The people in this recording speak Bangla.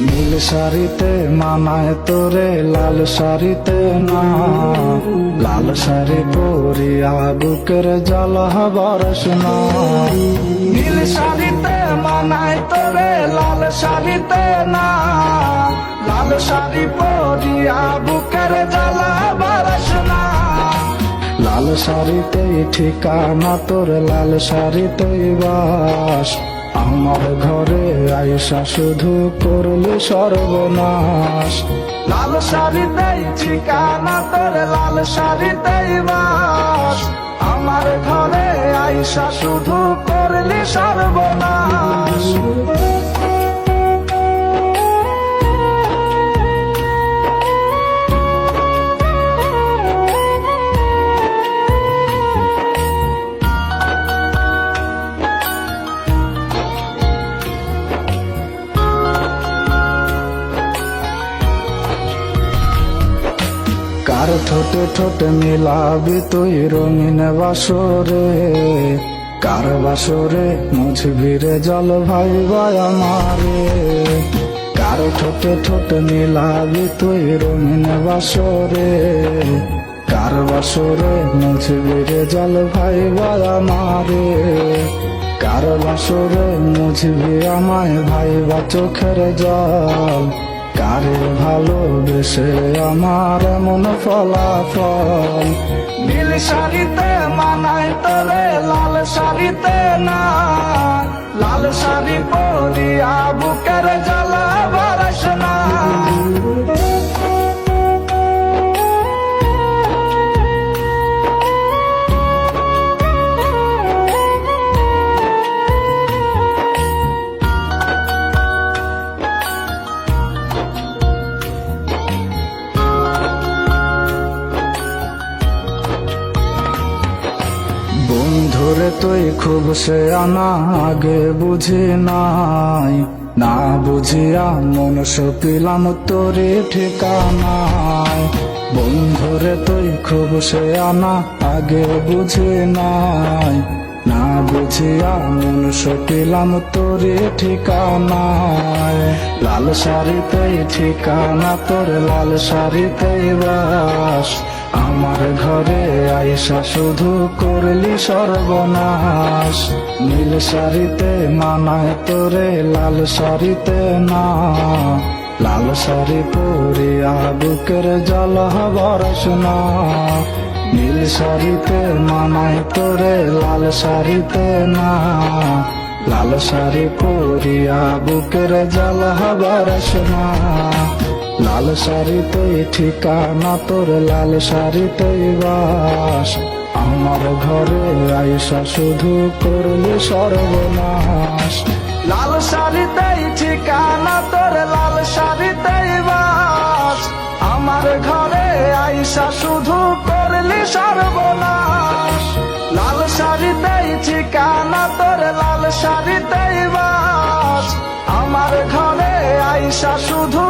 নীল শাড়িতে মানায় তোরে লাল শাড়িতে না, লাল শাড়ি পরিয়া বুকের জল বরস না। নীল শাড়িতে মানায় তোরে লাল শাড়িতে না, লাল শাড়ি পরিয়া বুকের জল বরস না। লাল শাড়িতেই ঠিকানা তোর, লাল শাড়িতেই বাস, আমার ঘরে আইসা শুধু করলি সর্বনাশ। লাল শাড়িতেই ঠিকানা তোর, লাল শাড়িতেই বাস, আমার ঘরে আইসা শুধু করলি সর্বনাশ। কার ঠোঁটে ঠোঁটে মিলাবি তুই রঙিন বাসরে, কার বাসরে মুছবি রে জল ভাইবা আমারে। কার ঠোঁটে ঠোঁটে মিলাবি তুই রঙিন বাসরে, কার বাসরে মুছবি রে জল ভাইবা আমারে। কার বাসরে মুছবি আমায় ভাইবা চোখের জল, কারে ভালোবেসে আমার এমন ফলাফল। নীল শাড়িতে মানায় তোরে লাল শাড়িতে না, লাল শাড়ি পরিয়া বুকের জ্বালা বরস না। বন্ধুরে তুই খুব সে আনা আগে বুঝি নাই, না বুঝিয়া মন সপিলাম তোরে ঠিকানায়। বন্ধুরে তুই খুব সে আনা আগে বুঝি নাই, না বুঝিয়া মন সপিলাম তোরে ঠিকানায়। লাল শাড়িতেই ঠিকানা তোর, লাল শাড়িতেই বাস, আমার ঘরে আইসা শুধু করলি সর্বনাশ। নীল শাড়িতে মানায় তোরে লাল শাড়িতে না, লাল শাড়ি পরিয়া বুকের জল বরস না। নীল শাড়িতে মানায় তোরে লাল শাড়িতে না, লাল শাড়ি পরিয়া বুকের জল বরস না। লাল শাড়িতেই ঠিকানা তোর, লাল শাড়িতেই বাস, আমার ঘরে আইসা শুধু করলি সর্বনাশ। লাল শাড়িতেই ঠিকানা তোর, লাল শাড়িতেই বাস, আমার ঘরে আইসা শুধু করলি সর্বনাশ। লাল শাড়িতেই ঠিকানা তোর, লাল শাড়িতেই বাস, আমার ঘরে আইসা শুধু